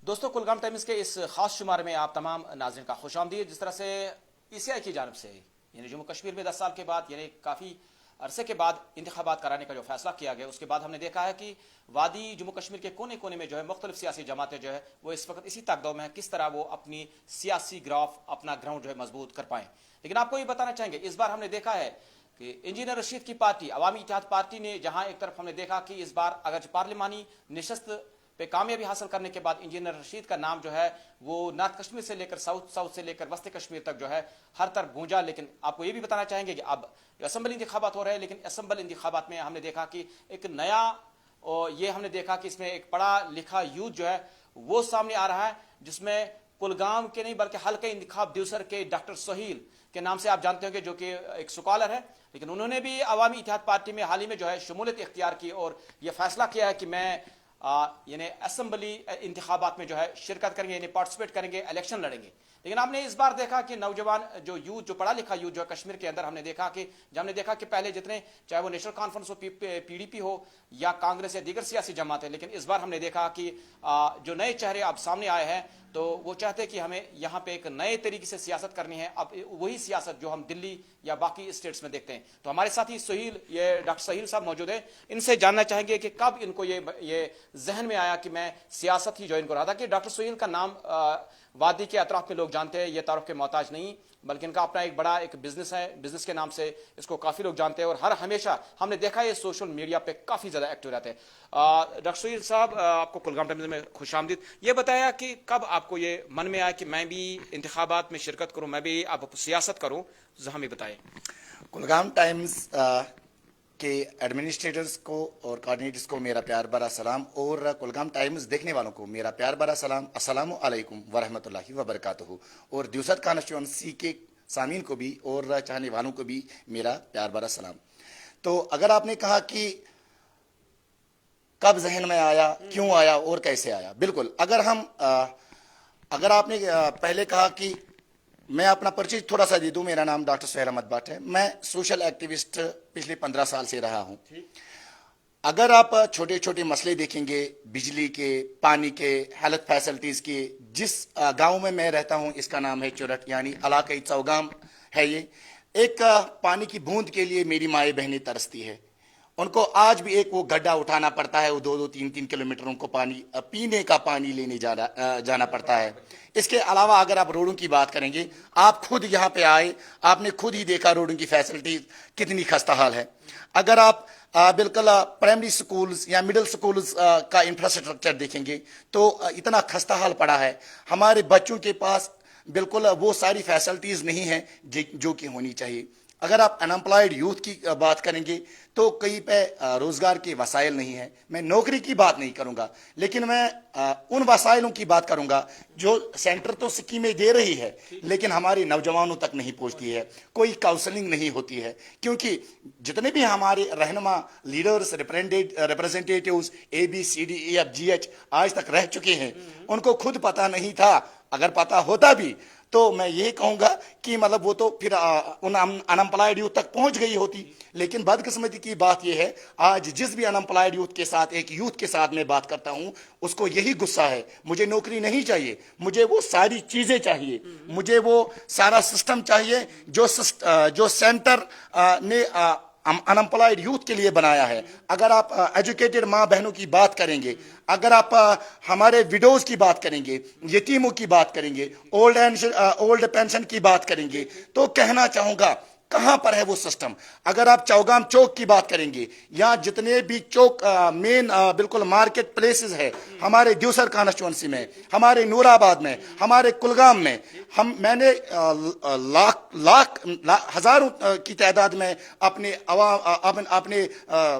دوستو کلگام ٹائمز کے اس خاص شمارے میں آپ تمام ناظرین کا خوش آمدید. جس طرح سے ECI کی جانب سے یعنی جموں کشمیر میں 10 سال کے بعد یعنی کافی عرصے کے بعد انتخابات کرانے کا جو فیصلہ کیا گیا، اس کے بعد ہم نے دیکھا ہے کہ وادی جموں کشمیر کے کونے کونے میں جو ہے مختلف سیاسی جماعتیں جو ہے وہ اس وقت اسی تاک دو میں ہیں کس طرح وہ اپنی سیاسی گراف اپنا گراؤنڈ جو ہے مضبوط کر پائیں. لیکن آپ کو یہ بتانا چاہیں گے اس بار ہم نے دیکھا ہے کہ انجینئر رشید کی پارٹی عوامی اتحاد پارٹی نے جہاں ایک طرف ہم نے دیکھا کہ اس بار اگر پارلیمانی نشست پہ کامیابی حاصل کرنے کے بعد انجینئر رشید کا نام جو ہے وہ نارتھ کشمیر سے لے کر ساؤتھ سے لے کر وسط کشمیر تک جو ہے ہر طرف گونجا. لیکن آپ کو یہ بھی بتانا چاہیں گے کہ اب اسمبلی انتخابات ہو رہے ہیں، لیکن اسمبلی انتخابات میں ہم نے دیکھا کہ ایک نیا یہ ہم نے دیکھا کہ اس میں ایک پڑھا لکھا یوتھ جو ہے وہ سامنے آ رہا ہے، جس میں کلگام کے نہیں بلکہ حلقہ انتخاب دیوسر کے ڈاکٹر سہیل کے نام سے آپ جانتے ہوں گے، جو کہ ایک سکالر ہے، لیکن انہوں نے بھی عوامی اتحاد پارٹی میں حال ہی میں جو ہے شمولیت اختیار کی اور یہ فیصلہ کیا ہے کہ میں یعنی اسمبلی انتخابات میں جو ہے شرکت کریں گے، یعنی پارٹیسپیٹ کریں گے، الیکشن لڑیں گے. لیکن آپ نے اس بار دیکھا کہ نوجوان جو یوتھ جو پڑھا لکھا یوتھ جو ہے کشمیر کے اندر ہم نے دیکھا کہ پہلے جتنے چاہے وہ نیشنل کانفرنس ہو، PDP ہو یا کانگریس یا دیگر سیاسی جماعتیں، لیکن اس بار ہم نے دیکھا کہ جو نئے چہرے اب سامنے آئے ہیں تو وہ چاہتے ہیں کہ ہمیں یہاں پہ ایک نئے طریقے سے سیاست کرنی ہے، اب وہی سیاست جو ہم دلی یا باقی اسٹیٹس میں دیکھتے ہیں. تو ہمارے ساتھ ہی یہ ڈاکٹر سہیل صاحب موجود ہیں، ان سے جاننا چاہیں گے کہ کب ان کو یہ ذہن میں آیا کہ میں سیاست ہی جوائن کر رہا تھا. کہ ڈاکٹر سہیل کا نام وادی کے اطراف میں لوگ جانتے ہیں، یہ تعارف کے محتاج نہیں، بلکہ ان کا اپنا ایک بڑا ایک بزنس ہے، بزنس کے نام سے اس کو کافی لوگ جانتے ہیں اور ہمیشہ ہم نے دیکھا یہ سوشل میڈیا پہ کافی زیادہ ایکٹیو رہتے ہیں. ڈاکٹر سہیل صاحب آپ کو کلگام ٹائمز میں خوش آمدید. یہ بتایا کہ کب آپ کو یہ من میں آیا کہ میں بھی انتخابات میں شرکت کروں، میں بھی اب سیاست کروں، ہمیں بتائیں. کلگام ٹائمز کے ایڈمنسٹریٹرز کو اور کوآرڈینیٹرز کو میرا پیار بھرا سلام، اور کلگام ٹائمز دیکھنے والوں کو میرا پیار بھرا سلام. السلام علیکم ورحمۃ اللہ وبرکاتہ. اور دیوسر کانسٹیچوئنسی کے سامعین کو بھی اور چاہنے والوں کو بھی میرا پیار بھرا سلام. تو اگر آپ نے کہا کہ کب ذہن میں آیا، کیوں آیا اور کیسے آیا، بالکل اگر آپ نے پہلے کہا کہ میں اپنا پرچیز تھوڑا سا دے دوں، میرا نام ڈاکٹر سہیل احمد بٹ ہے، میں سوشل ایکٹیوسٹ پچھلے 15 سال سے رہا ہوں. اگر آپ چھوٹے چھوٹے مسئلے دیکھیں گے، بجلی کے، پانی کے، ہیلتھ فیسلٹیز کے، جس گاؤں میں رہتا ہوں اس کا نام ہے چورٹ، یعنی علاقائی چوگام ہے. یہ ایک پانی کی بوند کے لیے میری مائیں بہنیں ترستی ہے. ان کو آج بھی ایک وہ گڈھا اٹھانا پڑتا ہے، وہ 2-3 کلومیٹر ان کو پانی پینے کا پانی لینے جانا پڑتا ہے. اس کے علاوہ اگر آپ روڈوں کی بات کریں گے، آپ خود یہاں پہ آئے، آپ نے خود ہی دیکھا روڈوں کی فیسلٹیز کتنی خستہ حال ہے. اگر آپ بالکل پرائمری سکولز یا مڈل سکولز کا انفراسٹرکچر دیکھیں گے تو اتنا خستہ حال پڑا ہے. ہمارے بچوں کے پاس بالکل وہ ساری فیسلٹیز نہیں ہیں جو کہ ہونی چاہیے. اگر آپ انمپلائڈ یوتھ کی بات کریں گے تو کہیں پہ روزگار کے وسائل نہیں ہیں. میں نوکری کی بات نہیں کروں گا، لیکن میں ان وسائلوں کی بات کروں گا جو سینٹر تو اسکیمیں دے رہی ہے لیکن ہمارے نوجوانوں تک نہیں پہنچتی ہے. کوئی کاؤنسلنگ نہیں ہوتی ہے، کیونکہ جتنے بھی ہمارے رہنما لیڈرز، ریپرزنٹیٹیوز ABCDEFGH آج تک رہ چکے ہیں، ان کو خود پتہ نہیں تھا. اگر پتہ ہوتا بھی تو میں یہ کہوں گا کہ مطلب وہ تو پھر ان انمپلائڈ یوتھ تک پہنچ گئی ہوتی. لیکن بدقسمتی کی بات یہ ہے، آج جس بھی انمپلائڈ یوتھ کے ساتھ، ایک یوتھ کے ساتھ میں بات کرتا ہوں، اس کو یہی غصہ ہے، مجھے نوکری نہیں چاہیے، مجھے وہ ساری چیزیں چاہیے، مجھے وہ سارا سسٹم چاہیے جو سینٹر نے انمپلائڈ یوتھ کے لیے بنایا ہے. اگر آپ ایجوکیٹڈ ماں بہنوں کی بات کریں گے، اگر آپ ہمارے وڈوز کی بات کریں گے، یتیموں کی بات کریں گے، اولڈ پینشن کی بات کریں گے، تو کہنا چاہوں گا کہاں پر ہے وہ سسٹم. اگر آپ چوگام چوک کی بات کریں گے یا جتنے بھی چوک مین بالکل مارکیٹ پلیسز ہے ہمارے دیوسر کانسٹیچوئنسی میں، ہمارے نور آباد میں، ہمارے کلگام میں، میں نے ہزاروں کی تعداد میں اپنے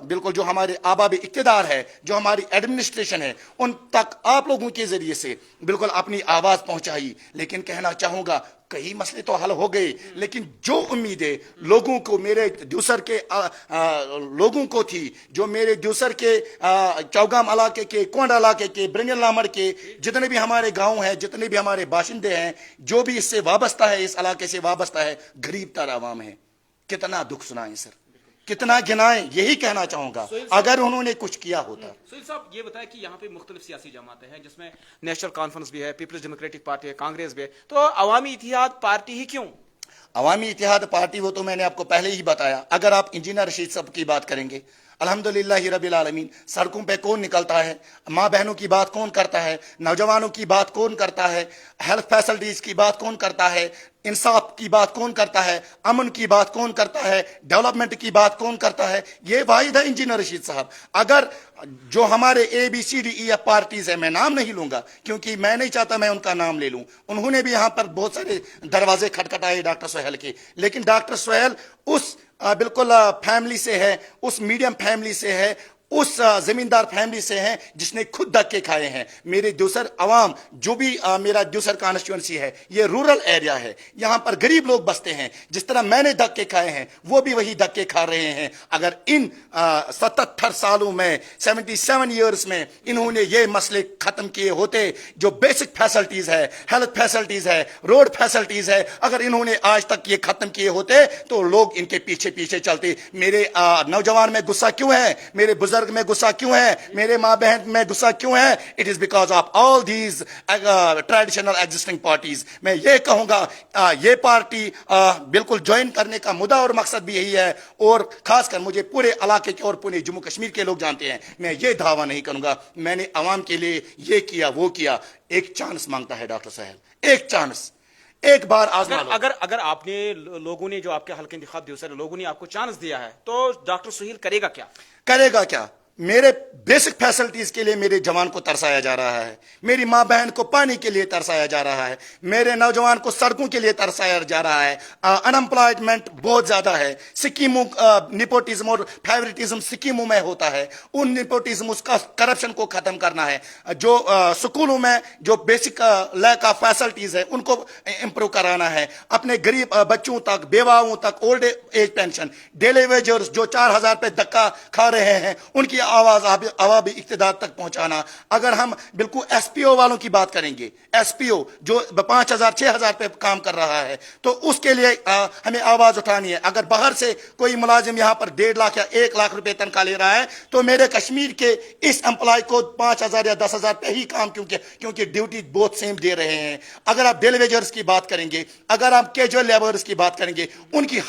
بالکل جو ہمارے آباب اقتدار ہے، جو ہماری ایڈمنسٹریشن ہے، ان تک آپ لوگوں کے ذریعے سے بالکل اپنی آواز پہنچائی. لیکن کہنا چاہوں گا کئی مسئلے تو حل ہو گئے، لیکن جو امیدیں لوگوں کو، میرے دیوسر کے لوگوں کو تھی، جو میرے دیوسر کے چوگام علاقے کے، کونڈ علاقے کے، برنگل لامڑ کے جتنے بھی ہمارے گاؤں ہیں، جتنے بھی ہمارے باشندے ہیں، جو بھی اس سے وابستہ ہے، اس علاقے سے وابستہ ہے، غریب تر عوام ہے. کتنا دکھ سنائیں سر، कितना गिनाएं, यही कहना चाहूंगा अगर उन्होंने कुछ किया होता। सुहेल साहब ये बताएं कि यहाँ पे मुख्तलिफ सियासी जमातें हैं जिसमें नेशनल कॉन्फ्रेंस भी है, पीपल्स डेमोक्रेटिक पार्टी है, कांग्रेस भी है, तो अवामी इत्तेहाद पार्टी ही क्यों? अवामी इत्तेहाद पार्टी, वो तो मैंने आपको पहले ही बताया। अगर आप इंजीनियर रशीद साहब की बात करेंगे, अल्हम्दुलिल्लाह रब्बिल आलमीन, सड़कों पे कौन निकलता है, माँ बहनों की बात कौन करता है, नौजवानों की बात कौन करता है, हेल्थ फैसिलिटीज की बात कौन करता है, इंसाफ की बात कौन करता है, अमन की बात कौन करता है, डेवलपमेंट की बात कौन करता है, ये वाहिद है इंजीनियर रशीद साहब। अगर जो हमारे ABCDEF पार्टीज है, मैं नाम नहीं लूंगा क्योंकि मैं नहीं चाहता मैं उनका नाम ले लूं, उन्होंने भी यहां पर बहुत सारे दरवाजे खटखटाए डॉक्टर सोहेल के, लेकिन डॉक्टर सोहेल उस बिल्कुल फैमिली से है, उस मीडियम फैमिली से है, उस जमींदार फैमिली से हैं जिसने खुद धक्के खाए हैं। मेरे दूसर अवाम, जो भी मेरा दूसर कॉन्स्टिट्यूंसी है, ये रूरल एरिया है, यहाँ पर गरीब लोग बसते हैं, जिस तरह मैंने धक्के खाए हैं वो भी वही धक्के खा रहे हैं। अगर इन 77 सालों में, 77 ईयर्स में इन्होंने ये मसले खत्म किए होते, जो बेसिक फैसिलिटीज है, हेल्थ फैसिलिटीज है, रोड फैसिलिटीज है, अगर इन्होंने आज तक ये खत्म किए होते तो लोग इनके पीछे पीछे चलते। मेरे नौजवान में गुस्सा क्यों है, मेरे बुजुर्ग में गुस्सा क्यों है, मेरे माँ बहन में गुस्सा क्यों है? It is because of all these traditional existing parties. मैं ये कहूंगा ये पार्टी बिल्कुल ज्वाइन करने का मुद्दा और मकसद भी यही है, और खासकर मुझे पूरे इलाके के और पूरे जम्मू कश्मीर के लोग जानते हैं, मैं ये दावा नहीं करूंगा मैंने अवाम के लिए ये किया वो किया। एक चांस मांगता है डॉक्टर साहब, एक चांस, एक बार आजमा लो। अगर आपने लोगों ने, जो आपके हल्के इंतखाब दिवस है, लोगों ने आपको चांस दिया है, तो डॉक्टर सुहेल करेगा क्या? करेगा क्या? मेरे बेसिक फैसिलिटीज के लिए मेरे जवान को तरसाया जा रहा है, मेरी माँ बहन को पानी के लिए तरसाया जा रहा है, मेरे नौजवान को सड़कों के लिए तरसाया जा रहा है। अनएम्प्लॉयमेंट बहुत ज्यादा है, स्कीमों निपोटिज्म और फेवरेटिज्म स्कीमों में होता है, उन निपोटिज्म उसका करप्शन को खत्म करना है। जो स्कूलों में जो बेसिक लैक ऑफ फैसिलिटीज है उनको इंप्रूव कराना है। अपने गरीब बच्चों तक, बेवाओं तक old age pension, daily wagers जो 4000 पे धक्का खा रहे हैं उनकी आवाज आवामी इक्तिदार तक पहुंचाना। अगर हम बिल्कुल SPO वालों की बात करेंगे, SPO जो 5000 6000 पे काम कर रहा है, तो उसके लिए हमें आवाज उठानी है। अगर बाहर से कोई मुलाजिम यहां पर 1.5 लाख या 1 लाख रुपए तनख्वाह ले रहा है, तो मेरे कश्मीर के इस एम्प्लॉय को 5000 या 10,000 पे ही काम क्योंकि ड्यूटी बहुत सेम दे रहे हैं। अगर आप डेली वेजर्स की बात करेंगे, अगर आप कैजुअल लेबर्स की बात करेंगे, उनकी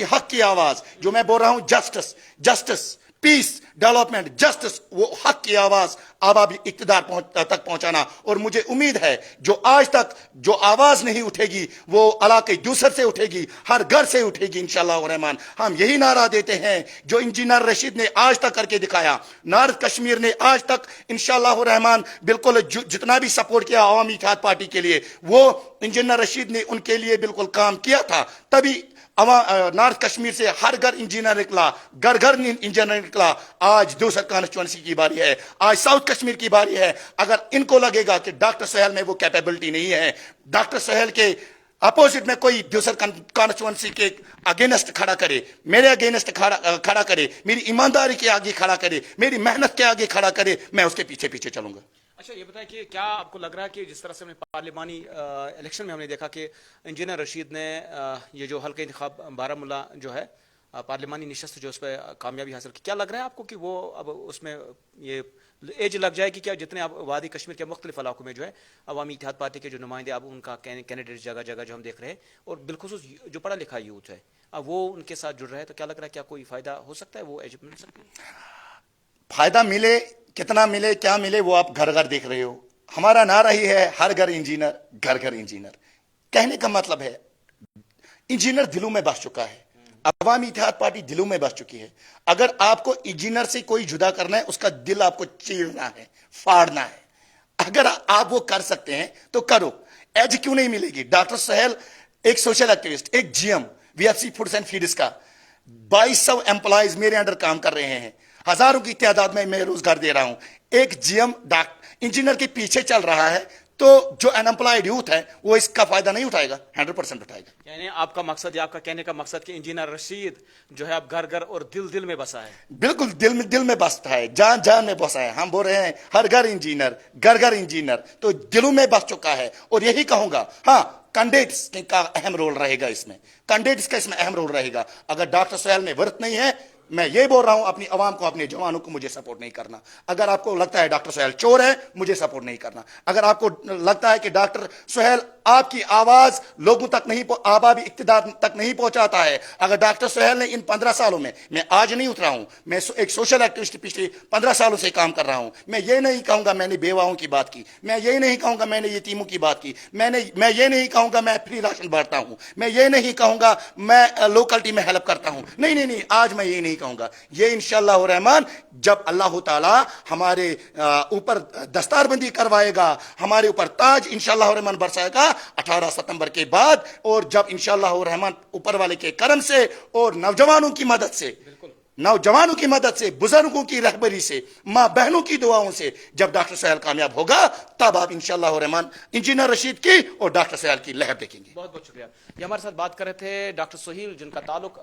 हक की आवाज, जो मैं बोल रहा हूं, जस्टिस, पीस, डेवलपमेंट, जस्टिस, वो हक की आवाज आवामी इक्तिदार तक पहुंचाना। और मुझे उम्मीद है जो आज तक जो आवाज नहीं उठेगी वो इलाके दूसर से उठेगी, हर घर से उठेगी इंशाअल्लाह रहमान। हम यही नारा देते हैं जो इंजीनियर रशीद ने आज तक करके दिखाया, नॉर्थ कश्मीर ने आज तक इंशाअल्लाह रहमान बिल्कुल जितना भी सपोर्ट किया अवामी इत्तेहाद पार्टी के लिए, वो इंजीनियर रशीद ने उनके लिए बिल्कुल काम किया था। तभी नॉर्थ कश्मीर से हर घर इंजीनियर निकला, घर घर इंजीनियर निकला। आज दूसर कॉन्स्टिट्यूंसी की बारी है, आज साउथ कश्मीर की बारी है। अगर इनको लगेगा कि डॉक्टर सोहेल में वो कैपेबिलिटी नहीं है, डॉक्टर सोहेल के अपोजिट में कोई दूसर कॉन्स्टिट्यूंसी के अगेंस्ट खड़ा करे, मेरे अगेंस्ट खड़ा करे, मेरी ईमानदारी के आगे खड़ा करे, मेरी मेहनत के आगे खड़ा करे, मैं उसके पीछे पीछे चलूंगा। अच्छा ये बताएं कि क्या आपको लग रहा है कि जिस तरह से हमने पार्लिमानी इलेक्शन में हमने देखा कि इंजीनियर रशीद ने ये जो हल्के इंतखाब बारामूला जो है पार्लिमानी निशस्त जो उस पर कामयाबी हासिल की, क्या लग रहा है आपको कि वो अब उसमें ये एज लग जाएगी क्या? जितने अब वादी कश्मीर के मुख्तलिफ इलाकों में जो है अवामी इत्तेहाद पार्टी के जो नुमाइंदे, अब उनका कैंडिडेट जगह जगह जो हम देख रहे हैं, और बिलखुसूस जो पढ़ा लिखा यूथ है, अब वो उनके साथ जुड़ रहा है, तो क्या लग रहा है क्या कोई फायदा हो सकता है, वो एज मिल सकती है? फायदा मिले, कितना मिले, क्या मिले, वो आप घर घर देख रहे हो। हमारा नारा ही है हर घर इंजीनियर, घर घर इंजीनियर। कहने का मतलब है इंजीनियर दिलों में बस चुका है, अवामी इत्तेहाद पार्टी दिलों में बस चुकी है। अगर आपको इंजीनियर से कोई जुदा करना है, उसका दिल आपको चीरना है, फाड़ना है। अगर आप वो कर सकते हैं तो करो। एज क्यों नहीं मिलेगी? डॉक्टर सोहेल एक सोशल एक्टिविस्ट, एक GM VFC foods and feeds का 2200 एम्प्लॉयज मेरे अंडर काम कर रहे हैं, हजारों की तादाद में मैं रोजगार दे रहा हूं। एक GM इंजीनियर के पीछे चल रहा है तो जो अनएम्प्लॉयड यूथ है वो इसका फायदा नहीं उठाएगा, 100% उठाएगा। यानी आपका मकसद या आपका कहने का मकसद कि इंजीनियर रशीद जो है अब घर घर और दिल दिल में बसा है। बिल्कुल दिल में बसता है, जान जान में बसा है। हम बोल रहे हैं हर घर इंजीनियर, घर घर इंजीनियर, तो दिलों में बस चुका है। और यही कहूंगा, हाँ, कैंडिडेट्स का अहम रोल रहेगा इसमें, कैंडिडेट्स का इसमें अहम रोल रहेगा। अगर डॉक्टर सुहेल में वर्थ नहीं है, मैं ये बोल रहा हूं अपनी आवाम को, अपने जवानों को, मुझे सपोर्ट नहीं करना। अगर आपको लगता है डॉक्टर सुहेल चोर है, मुझे सपोर्ट नहीं करना। अगर आपको लगता है कि डॉक्टर सुहेल आपकी आवाज लोगों तक नहीं, आबादी इक्तिदार तक नहीं पहुंचाता है, अगर डॉक्टर सुहेल ने इन 15 सालों में, मैं आज नहीं उतरा हूं, मैं एक सोशल एक्टिविस्ट पिछले 15 सालों से काम कर रहा हूं, मैं ये नहीं कहूंगा मैंने बेवाओं की बात की, मैं ये नहीं कहूंगा मैंने यतीमों की बात की, मैं ये नहीं कहूंगा मैं फ्री राशन बांटता हूं, मैं ये नहीं कहूंगा मैं लोकलिटी में हेल्प करता हूं। नहीं, आज मैं ये नहीं कहूंगा। ये इंशाअल्लाह रहमान जब अल्लाह ताला हमारे ऊपर दस्तारबंदी करवाएगा, हमारे ऊपर ताज इंशाअल्लाह रहमान बरसाएगा 18 सितंबर के बाद, और जब इंशाअल्लाह रहमान ऊपर वाले के करम से और नौजवानों की मदद से, नौजवानों की मदद से, बुजुर्गों की रहबरी से, माँ बहनों की दुआओं से जब डॉक्टर सुहेल कामयाब होगा, तब आप इंशाअल्लाह रहमान इंजीनियर रशीद की और डॉक्टर सुहेल की लहर देखेंगे। बहुत बहुत शुक्रिया। ये हमारे साथ बात कर रहे थे डॉक्टर सुहेल, जिनका ताल्लुक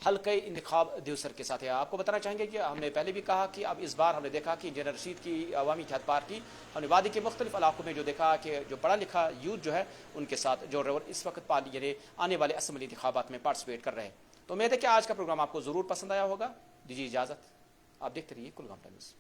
हल्के इंतखाब देवसर के साथ है। आपको बताना चाहेंगे कि हमने पहले भी कहा कि अब इस बार हमने देखा कि इंजीनियर रशीद की अवामी इत्तेहाद पार्टी, हमने वादी के मुख्तलिफ इलाकों में जो देखा कि जो पढ़ा लिखा यूथ जो है उनके साथ जोड़ रहे, और इस वक्त यानी आने वाले असम्बली इंतखाबात में पार्टिसिपेट कर रहे हैं। तो उम्मीद है कि आज का प्रोग्राम आपको जरूर पसंद आया होगा। दीजिए इजाजत, आप देखते रहिए कुलगाम टाइम्स।